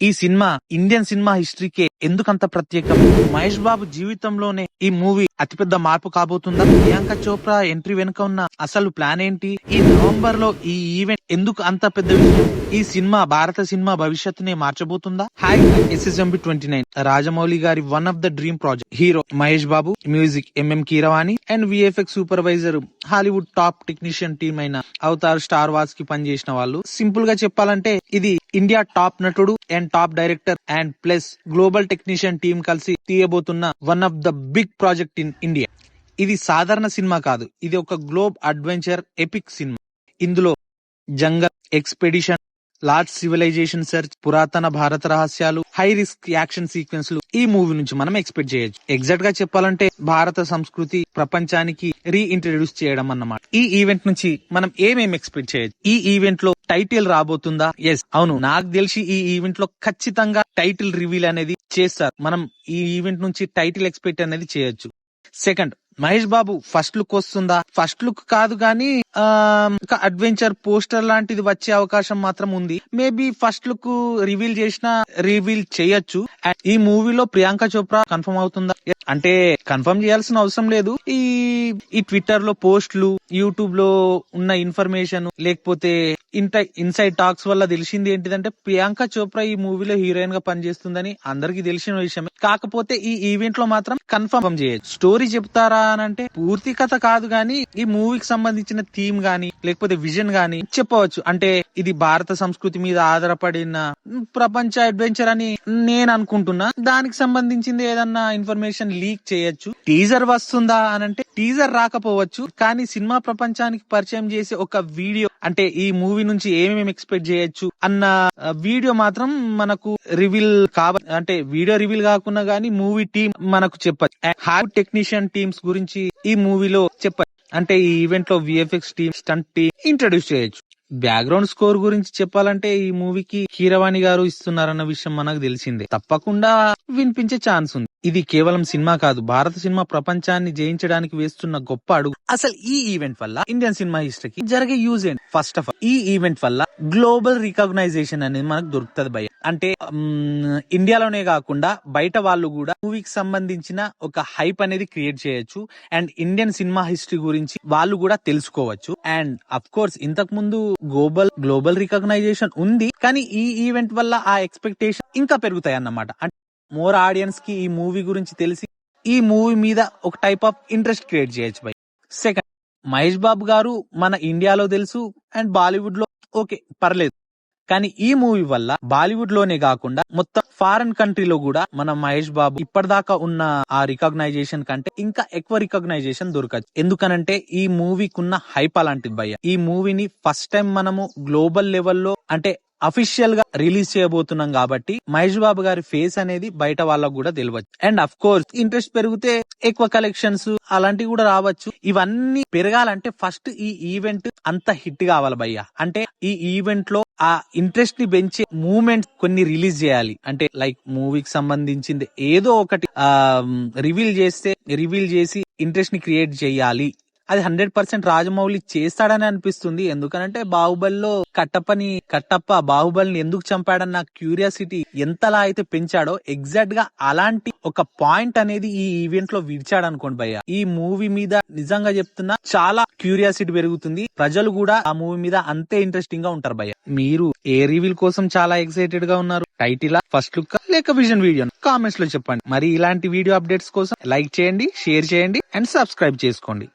ఈ cinema Indian cinema హిస్టరీకే ఎందుకంత ప్రత్యేకం? మహేష్ బాబు జీవితంలోనే ఈ మూవీ అతిపెద్ద మార్పు కాబోతుందా? ప్రియాంక చోప్రా ఎంట్రీ వెనుక ఉన్న అసలు ప్లాన్ ఏంటి? ఈ నవంబర్ లో ఈ ఈవెంట్ ఎందుకు అంత పెద్ద విషయం? ఈ సినిమా భారత సినిమా భవిష్యత్తునే మార్చబోతుందా? హాయ్, SSMB 29 రాజమౌళి గారి one of the dream project. Hero Mahesh Babu, music MM Keeravani and VFX supervisor Hollywood top technician team అయిన అవతార్ స్టార్ వార్స్ కి పనిచేసిన వాళ్ళు. సింపుల్ గా చెప్పాలంటే ఇది ఇండియా టాప్ నటుడు and top director and plus global technician team కలిసి తీయబోతున్న one of the big project in India. ఇది సాధారణ సినిమా కాదు, ఇది ఒక గ్లోబ్ అడ్వెంచర్ ఎపిక్ సినిమా. ఇందులో జంగల్ ఎక్స్పెడిషన్, లార్జ్ సివిలైజేషన్ సెర్చ్, పురాతన భారత రహస్యాలు, హై రిస్క్ యాక్షన్ సీక్వెన్స్లు ఈ మూవీ నుంచి మనం ఎక్స్పెక్ట్ చేయొచ్చు. ఎగ్జాక్ట్ గా చెప్పాలంటే భారత సంస్కృతి ప్రపంచానికి రీఇంట్రడ్యూస్ చేయడం అన్నమాట. ఈ ఈవెంట్ నుంచి మనం ఏమేమి ఎక్స్పెక్ట్ చేయొచ్చు? ఈ ఈవెంట్ లో టైటిల్ రాబోతుందా? ఎస్, అవును, నాకు తెలిసి ఈ ఈవెంట్ లో ఖచ్చితంగా టైటిల్ రివీల్ అనేది చేస్తారు. మనం ఈ ఈవెంట్ నుంచి టైటిల్ ఎక్స్పెక్ట్ అనేది చేయొచ్చు. Second, Mahesh Babu first look వస్తుందా? ఫస్ట్ లుక్ కాదు గానీ ఒక అడ్వెంచర్ పోస్టర్ లాంటిది వచ్చే అవకాశం మాత్రం ఉంది. మేబీ ఫస్ట్ లుక్ రివీల్ చేసినా రివీల్ చేయొచ్చు. ఈ మూవీలో ప్రియాంక చోప్రా కన్ఫర్మ్ అవుతుందా? అంటే కన్ఫర్మ్ చేయాల్సిన అవసరం లేదు. ఈ ట్విట్టర్ లో పోస్టులు, యూట్యూబ్ లో ఉన్న ఇన్ఫర్మేషన్, లేకపోతే ఇన్సైడ్ టాక్స్ వల్ల తెలిసింది ఏంటిదంటే ప్రియాంక చోప్రా ఈ మూవీలో హీరోయిన్ గా పనిచేస్తుందని అందరికి తెలిసిన విషయమే. కాకపోతే ఈ ఈవెంట్ లో మాత్రం కన్ఫర్మ్ చేయొచ్చు. స్టోరీ చెప్తారా అని అంటే పూర్తి కథ కాదు గానీ ఈ మూవీకి సంబంధించిన థీమ్ గానీ లేకపోతే విజన్ గానీ చెప్పవచ్చు. అంటే ఇది భారత సంస్కృతి మీద ఆధారపడిన ప్రపంచ అడ్వెంచర్ అని నేను అనుకుంటున్నా. దానికి సంబంధించింది ఏదన్నా ఇన్ఫర్మేషన్ లీక్ చేయొచ్చు. టీజర్ వస్తుందా అని అంటే టీజర్ రాకపోవచ్చు, కానీ సినిమా ప్రపంచానికి పరిచయం చేసే ఒక వీడియో, అంటే ఈ మూవీ నుంచి ఏమేమి ఎక్స్పెక్ట్ చేయొచ్చు అన్న వీడియో మాత్రం మనకు రివీల్ అంటే వీడియో రివీల్ కాకుండా గానీ మూవీ టీమ్ మనకు చెప్పచ్చు. హాలీవుడ్ టెక్నీషియన్ టీమ్స్ గురించి ఈ మూవీలో చెప్పచ్చు. అంటే ఈ ఈవెంట్ లో VFX team, stunt team introduce చేయొచ్చు. బ్యాక్గ్రౌండ్ స్కోర్ గురించి చెప్పాలంటే ఈ మూవీకి కీరవాణి గారు ఇస్తున్నారన్న విషయం మనకు తెలిసిందే. తప్పకుండా వినిపించే ఛాన్స్ ఉంది. ఇది కేవలం సినిమా కాదు, భారత సినిమా ప్రపంచాన్ని జయించడానికి వేస్తున్న గొప్ప అడుగు. అసలు ఈ ఈవెంట్ వల్ల ఇండియన్ సినిమా హిస్టరీకి జరిగే యూజ్ ఏంటి? ఫస్ట్ ఆఫ్ ఆల్, ఈ ఈవెంట్ వల్ల గ్లోబల్ రికగ్నైజేషన్ అనేది మనకు దొరుకుతుంది భయ్య. అంటే ఇండియాలోనే కాకుండా బయట వాళ్ళు కూడా మూవీకి సంబంధించిన ఒక హైప్ అనేది క్రియేట్ చేయొచ్చు. అండ్ ఇండియన్ సినిమా హిస్టరీ గురించి వాళ్ళు కూడా తెలుసుకోవచ్చు. అండ్ అఫ్ కోర్స్ ఇంతకు ముందు గ్లోబల్ రికగ్నైజేషన్ ఉంది, కానీ ఈ ఈవెంట్ వల్ల ఆ ఎక్స్పెక్టేషన్ ఇంకా పెరుగుతాయి అన్నమాట. అంటే మోర్ ఆడియన్స్ కి ఈ మూవీ గురించి తెలిసి ఈ మూవీ మీద ఒక టైప్ ఆఫ్ ఇంట్రెస్ట్ క్రియేట్ చేయొచ్చు బై. సెకండ్, మహేష్ బాబు గారు మన ఇండియాలో తెలుసు అండ్ బాలీవుడ్ లో ఓకే పర్లేదు, కానీ ఈ మూవీ వల్ల బాలీవుడ్ లోనే కాకుండా మొత్తం ఫారెన్ కంట్రీలో కూడా మన మహేష్ బాబు ఇప్పటిదాకా ఉన్న ఆ రికగ్నైజేషన్ కంటే ఇంకా ఎక్కువ రికగ్నైజేషన్ దొరకచ్చు. ఎందుకనంటే ఈ మూవీకున్న హైప్ అలాంటిది భయ్య. ఈ మూవీని ఫస్ట్ టైం మనము గ్లోబల్ లెవెల్లో అంటే అఫీషియల్ గా రిలీజ్ చేయబోతున్నాం కాబట్టి మహేష్ బాబు గారి ఫేస్ అనేది బయట వాళ్ళకు కూడా తెలియవచ్చు. అండ్ అఫ్ కోర్స్ ఇంట్రెస్ట్ పెరిగితే ఎక్కువ కలెక్షన్స్ అలాంటివి కూడా రావచ్చు. ఇవన్నీ పెరగాలంటే ఫస్ట్ ఈ ఈవెంట్ అంత హిట్ కావాలి భయ్య. అంటే ఈ ఈవెంట్ లో ఆ ఇంట్రెస్ట్ ని పెంచే మూమెంట్స్ కొన్ని రిలీజ్ చేయాలి. అంటే లైక్ మూవీకి సంబంధించింది ఏదో ఒకటి రివీల్ చేసి ఇంట్రెస్ట్ ని క్రియేట్ చేయాలి. అది 100% రాజమౌళి చేస్తాడని అనిపిస్తుంది. ఎందుకనంటే బాహుబలిలో కట్టప్ప బాహుబలిని ఎందుకు చంపాడన్న క్యూరియాసిటీ ఎంతలా అయితే పెంచాడో ఎగ్జాక్ట్ గా అలాంటి ఒక పాయింట్ అనేది ఈ ఈవెంట్ లో విడిచాడు అనుకోండి భయ్య. ఈ మూవీ మీద నిజంగా చెప్తున్నా చాలా క్యూరియాసిటీ పెరుగుతుంది. ప్రజలు కూడా ఆ మూవీ మీద అంతే ఇంట్రెస్టింగ్ గా ఉంటారు భయ్య. మీరు ఏ రివీల్ కోసం చాలా ఎక్సైటెడ్ గా ఉన్నారు? టైటిల్, ఫస్ట్ లుక్ లేక విజన్ వీడియో కామెంట్స్ లో చెప్పండి. మరి ఇలాంటి వీడియో అప్డేట్స్ కోసం లైక్ చేయండి, షేర్ చేయండి అండ్ సబ్స్క్రైబ్ చేసుకోండి.